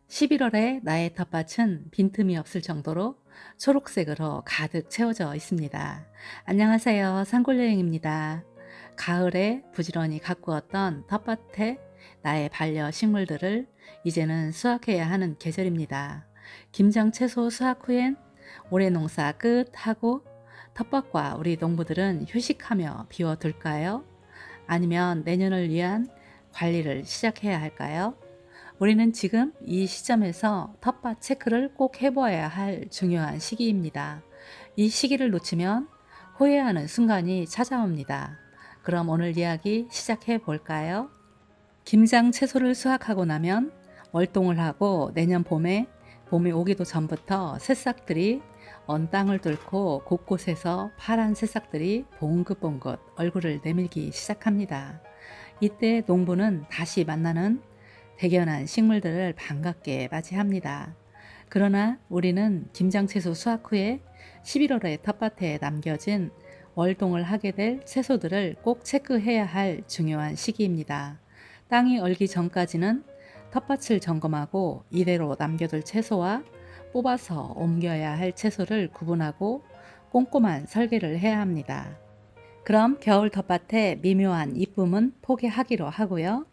11월에 나의 텃밭은 빈틈이 없을 정도로 초록색으로 가득 채워져 있습니다. 안녕하세요. 산골여행입니다. 가을에 부지런히 가꾸었던 텃밭에 나의 반려식물들을 이제는 수확해야 하는 계절입니다. 김장 채소 수확 후엔 올해 농사 끝 하고 텃밭과 우리 농부들은 휴식하며 비워둘까요? 아니면 내년을 위한 관리를 시작해야 할까요? 우리는 지금 이 시점에서 텃밭 체크를 꼭 해보아야 할 중요한 시기입니다. 이 시기를 놓치면 후회하는 순간이 찾아옵니다. 그럼 오늘 이야기 시작해 볼까요? 김장 채소를 수확하고 나면 월동을 하고 내년 봄이 오기도 전부터 새싹들이 언 땅을 뚫고 곳곳에서 파란 새싹들이 봉긋봉긋 얼굴을 내밀기 시작합니다. 이때 농부는 다시 만나는 대견한 식물들을 반갑게 맞이합니다. 그러나 우리는 김장채소 수확 후에 11월에 텃밭에 남겨진 월동을 하게 될 채소들을 꼭 체크해야 할 중요한 시기입니다. 땅이 얼기 전까지는 텃밭을 점검하고 이대로 남겨둘 채소와 뽑아서 옮겨야 할 채소를 구분하고 꼼꼼한 설계를 해야 합니다. 그럼 겨울 텃밭의 미묘한 이쁨은 포기하기로 하고요.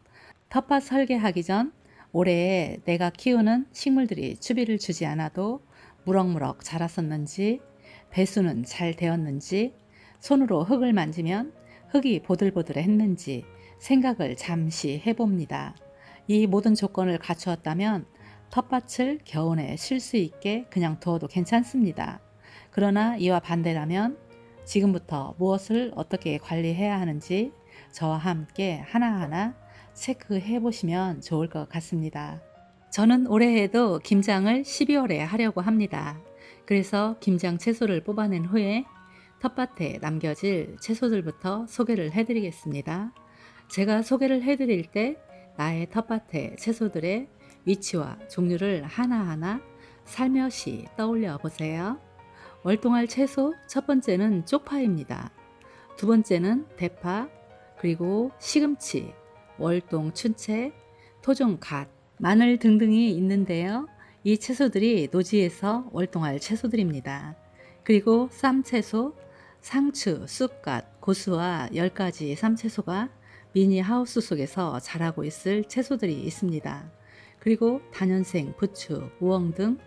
텃밭 설계하기 전 올해 내가 키우는 식물들이 추비를 주지 않아도 무럭무럭 자랐었는지, 배수는 잘 되었는지, 손으로 흙을 만지면 흙이 보들보들했는지 생각을 잠시 해봅니다. 이 모든 조건을 갖추었다면 텃밭을 겨울에 쉴 수 있게 그냥 두어도 괜찮습니다. 그러나 이와 반대라면 지금부터 무엇을 어떻게 관리해야 하는지 저와 함께 하나하나 체크해 보시면 좋을 것 같습니다. 저는 올해에도 김장을 12월에 하려고 합니다. 그래서 김장 채소를 뽑아낸 후에 텃밭에 남겨질 채소들부터 소개를 해드리겠습니다. 제가 소개를 해드릴 때 나의 텃밭의 채소들의 위치와 종류를 하나하나 살며시 떠올려 보세요. 월동할 채소 첫 번째는 쪽파입니다. 두 번째는 대파, 그리고 시금치, 월동 춘채, 토종 갓, 마늘 등등이 있는데요. 이 채소들이 노지에서 월동할 채소들입니다. 그리고 쌈채소, 상추, 쑥갓, 고수와 10가지 쌈채소가 미니 하우스 속에서 자라고 있을 채소들이 있습니다. 그리고 다년생, 부추, 우엉 등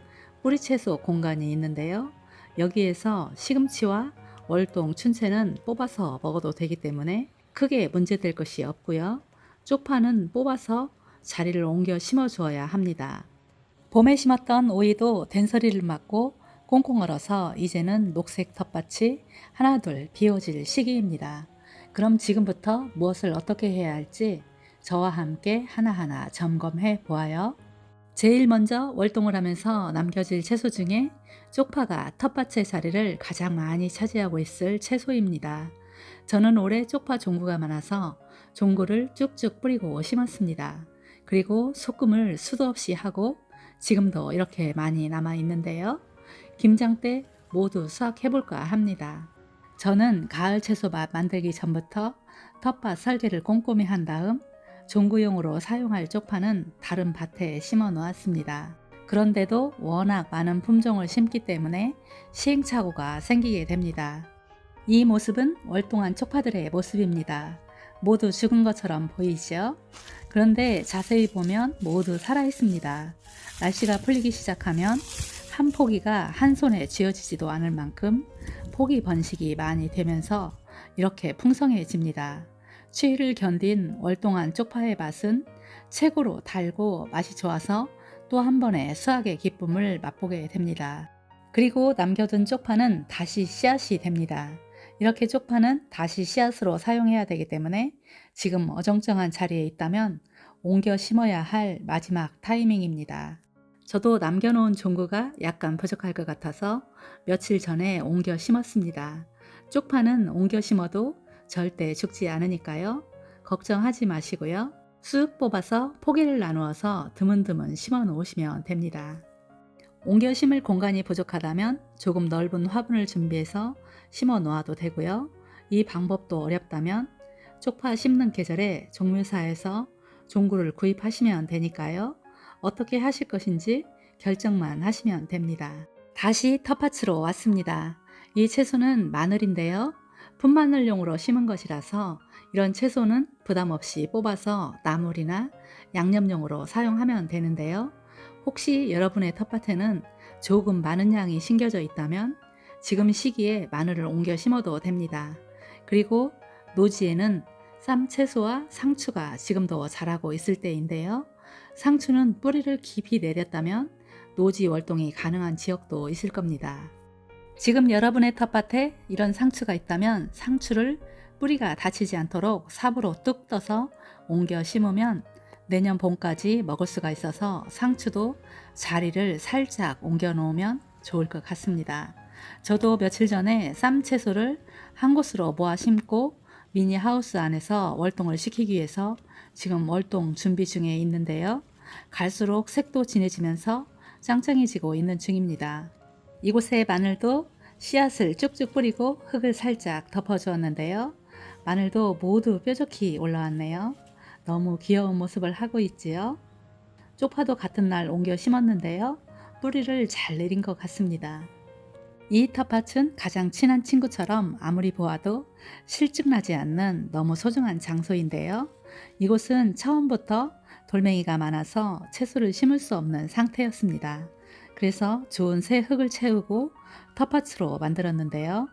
뿌리채소 공간이 있는데요. 여기에서 시금치와 월동 춘채는 뽑아서 먹어도 되기 때문에 크게 문제될 것이 없고요. 쪽파는 뽑아서 자리를 옮겨 심어 주어야 합니다. 봄에 심었던 오이도 된서리를 맞고 꽁꽁 얼어서 이제는 녹색 텃밭이 하나둘 비워질 시기입니다. 그럼 지금부터 무엇을 어떻게 해야 할지 저와 함께 하나하나 점검해 보아요. 제일 먼저 월동을 하면서 남겨질 채소 중에 쪽파가 텃밭의 자리를 가장 많이 차지하고 있을 채소입니다. 저는 올해 쪽파 종구가 많아서 종구를 쭉쭉 뿌리고 심었습니다. 그리고 소금을 수도 없이 하고 지금도 이렇게 많이 남아 있는데요. 김장 때 모두 수확해 볼까 합니다. 저는 가을 채소밭 만들기 전부터 텃밭 설계를 꼼꼼히 한 다음 종구용으로 사용할 쪽파는 다른 밭에 심어 놓았습니다. 그런데도 워낙 많은 품종을 심기 때문에 시행착오가 생기게 됩니다. 이 모습은 월동한 쪽파들의 모습입니다. 모두 죽은 것처럼 보이죠? 그런데 자세히 보면 모두 살아 있습니다. 날씨가 풀리기 시작하면 한 포기가 한 손에 쥐어지지도 않을 만큼 포기 번식이 많이 되면서 이렇게 풍성해집니다. 추위를 견딘 월동한 쪽파의 맛은 최고로 달고 맛이 좋아서 또 한 번의 수확의 기쁨을 맛보게 됩니다. 그리고 남겨둔 쪽파는 다시 씨앗이 됩니다. 이렇게 쪽파는 다시 씨앗으로 사용해야 되기 때문에 지금 어정쩡한 자리에 있다면 옮겨 심어야 할 마지막 타이밍입니다. 저도 남겨놓은 종구가 약간 부족할 것 같아서 며칠 전에 옮겨 심었습니다. 쪽파는 옮겨 심어도 절대 죽지 않으니까요. 걱정하지 마시고요. 쑥 뽑아서 포기를 나누어서 드문드문 심어 놓으시면 됩니다. 옮겨 심을 공간이 부족하다면 조금 넓은 화분을 준비해서 심어 놓아도 되고요. 이 방법도 어렵다면 쪽파 심는 계절에 종묘사에서 종구를 구입하시면 되니까요. 어떻게 하실 것인지 결정만 하시면 됩니다. 다시 텃밭으로 왔습니다. 이 채소는 마늘인데요. 분마늘용으로 심은 것이라서 이런 채소는 부담 없이 뽑아서 나물이나 양념용으로 사용하면 되는데요. 혹시 여러분의 텃밭에는 조금 많은 양이 심겨져 있다면 지금 시기에 마늘을 옮겨 심어도 됩니다. 그리고 노지에는 쌈채소와 상추가 지금도 자라고 있을 때인데요. 상추는 뿌리를 깊이 내렸다면 노지 월동이 가능한 지역도 있을 겁니다. 지금 여러분의 텃밭에 이런 상추가 있다면 상추를 뿌리가 다치지 않도록 삽으로 뚝 떠서 옮겨 심으면 내년 봄까지 먹을 수가 있어서 상추도 자리를 살짝 옮겨 놓으면 좋을 것 같습니다. 저도 며칠 전에 쌈채소를 한 곳으로 모아 심고 미니 하우스 안에서 월동을 시키기 위해서 지금 월동 준비 중에 있는데요. 갈수록 색도 진해지면서 짱짱해지고 있는 중입니다. 이곳에 마늘도 씨앗을 쭉쭉 뿌리고 흙을 살짝 덮어주었는데요. 마늘도 모두 뾰족히 올라왔네요. 너무 귀여운 모습을 하고 있지요. 쪽파도 같은 날 옮겨 심었는데요. 뿌리를 잘 내린 것 같습니다. 이 텃밭은 가장 친한 친구처럼 아무리 보아도 실증나지 않는 너무 소중한 장소인데요. 이곳은 처음부터 돌멩이가 많아서 채소를 심을 수 없는 상태였습니다. 그래서 좋은 새 흙을 채우고 텃밭으로 만들었는데요.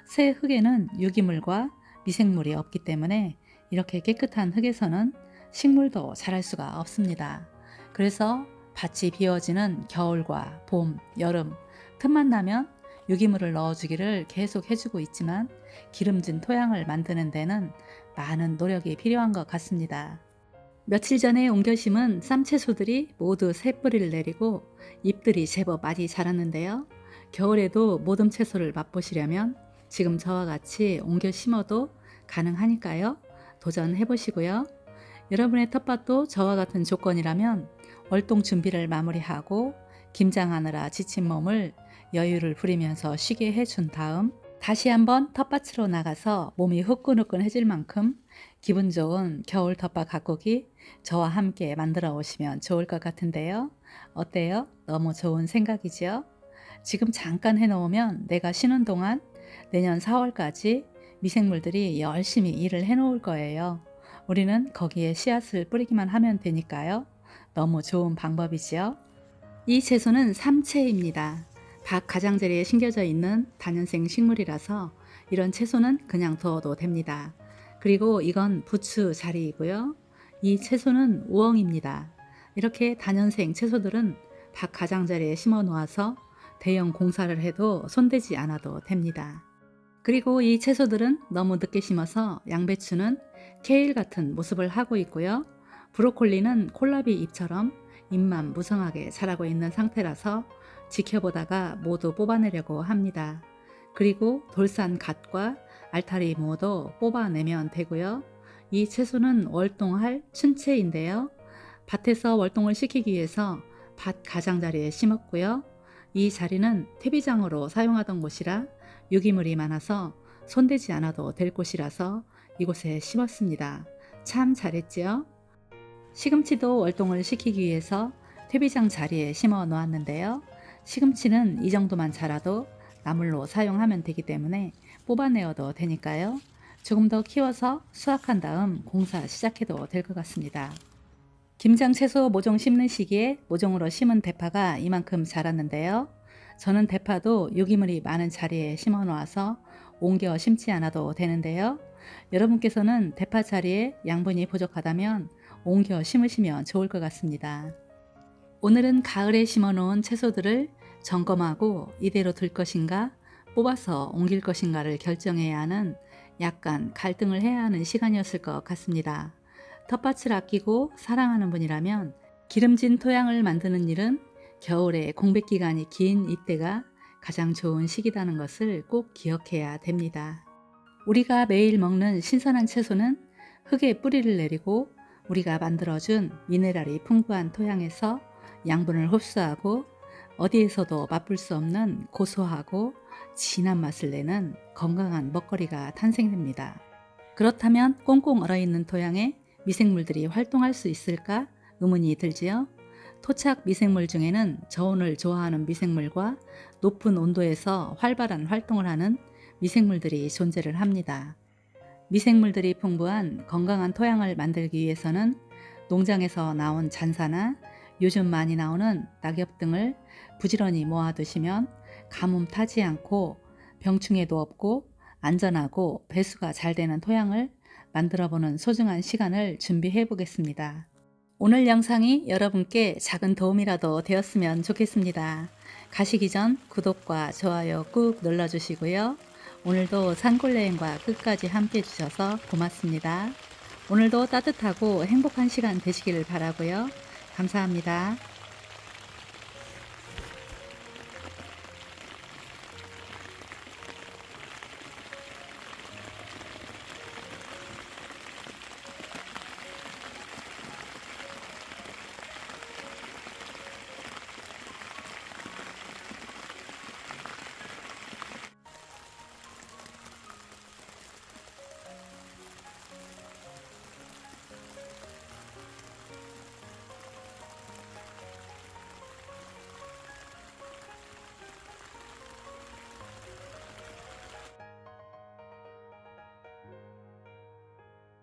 새 흙에는 유기물과 미생물이 없기 때문에 이렇게 깨끗한 흙에서는 식물도 자랄 수가 없습니다. 그래서 밭이 비워지는 겨울과 봄, 여름 틈만 나면 유기물을 넣어주기를 계속 해주고 있지만 기름진 토양을 만드는 데는 많은 노력이 필요한 것 같습니다. 며칠 전에 옮겨 심은 쌈채소들이 모두 새 뿌리를 내리고 잎들이 제법 많이 자랐는데요. 겨울에도 모듬 채소를 맛보시려면 지금 저와 같이 옮겨 심어도 가능하니까요. 도전해 보시고요. 여러분의 텃밭도 저와 같은 조건이라면 월동 준비를 마무리하고 김장하느라 지친 몸을 여유를 부리면서 쉬게 해준 다음 다시 한번 텃밭으로 나가서 몸이 후끈후끈해질 만큼 기분 좋은 겨울 텃밭 가꾸기 저와 함께 만들어 오시면 좋을 것 같은데요. 어때요? 너무 좋은 생각이죠? 지금 잠깐 해놓으면 내가 쉬는 동안 내년 4월까지 미생물들이 열심히 일을 해놓을 거예요. 우리는 거기에 씨앗을 뿌리기만 하면 되니까요. 너무 좋은 방법이지요. 이 채소는 삼채입니다. 밭 가장자리에 심겨져 있는 다년생 식물이라서 이런 채소는 그냥 둬도 됩니다. 그리고 이건 부추 자리이고요. 이 채소는 우엉입니다. 이렇게 다년생 채소들은 밭 가장자리에 심어 놓아서 대형 공사를 해도 손대지 않아도 됩니다. 그리고 이 채소들은 너무 늦게 심어서 양배추는 케일 같은 모습을 하고 있고요. 브로콜리는 콜라비 잎처럼 잎만 무성하게 자라고 있는 상태라서 지켜보다가 모두 뽑아내려고 합니다. 그리고 돌산 갓과 알타리 무도 뽑아내면 되고요. 이 채소는 월동할 춘채인데요. 밭에서 월동을 시키기 위해서 밭 가장자리에 심었고요. 이 자리는 퇴비장으로 사용하던 곳이라 유기물이 많아서 손대지 않아도 될 곳이라서 이곳에 심었습니다. 참 잘했지요? 시금치도 월동을 시키기 위해서 퇴비장 자리에 심어 놓았는데요. 시금치는 이 정도만 자라도 나물로 사용하면 되기 때문에 뽑아내어도 되니까요. 조금 더 키워서 수확한 다음 공사 시작해도 될 것 같습니다. 김장 채소 모종 심는 시기에 모종으로 심은 대파가 이만큼 자랐는데요. 저는 대파도 유기물이 많은 자리에 심어 놓아서 옮겨 심지 않아도 되는데요. 여러분께서는 대파 자리에 양분이 부족하다면 옮겨 심으시면 좋을 것 같습니다. 오늘은 가을에 심어 놓은 채소들을 점검하고 이대로 둘 것인가 뽑아서 옮길 것인가를 결정해야 하는 약간 갈등을 해야 하는 시간이었을 것 같습니다. 텃밭을 아끼고 사랑하는 분이라면 기름진 토양을 만드는 일은 겨울에 공백 기간이 긴 이때가 가장 좋은 시기라는 것을 꼭 기억해야 됩니다. 우리가 매일 먹는 신선한 채소는 흙에 뿌리를 내리고 우리가 만들어준 미네랄이 풍부한 토양에서 양분을 흡수하고 어디에서도 맛볼 수 없는 고소하고 진한 맛을 내는 건강한 먹거리가 탄생됩니다. 그렇다면 꽁꽁 얼어있는 토양에 미생물들이 활동할 수 있을까 의문이 들지요. 토착 미생물 중에는 저온을 좋아하는 미생물과 높은 온도에서 활발한 활동을 하는 미생물들이 존재를 합니다. 미생물들이 풍부한 건강한 토양을 만들기 위해서는 농장에서 나온 잔사나 요즘 많이 나오는 낙엽 등을 부지런히 모아두시면 가뭄 타지 않고 병충해도 없고 안전하고 배수가 잘 되는 토양을 만들어 보는 소중한 시간을 준비해 보겠습니다. 오늘 영상이 여러분께 작은 도움이라도 되었으면 좋겠습니다. 가시기 전 구독과 좋아요 꾹 눌러주시고요. 오늘도 산골여행과 끝까지 함께 해주셔서 고맙습니다. 오늘도 따뜻하고 행복한 시간 되시기를 바라고요. 감사합니다.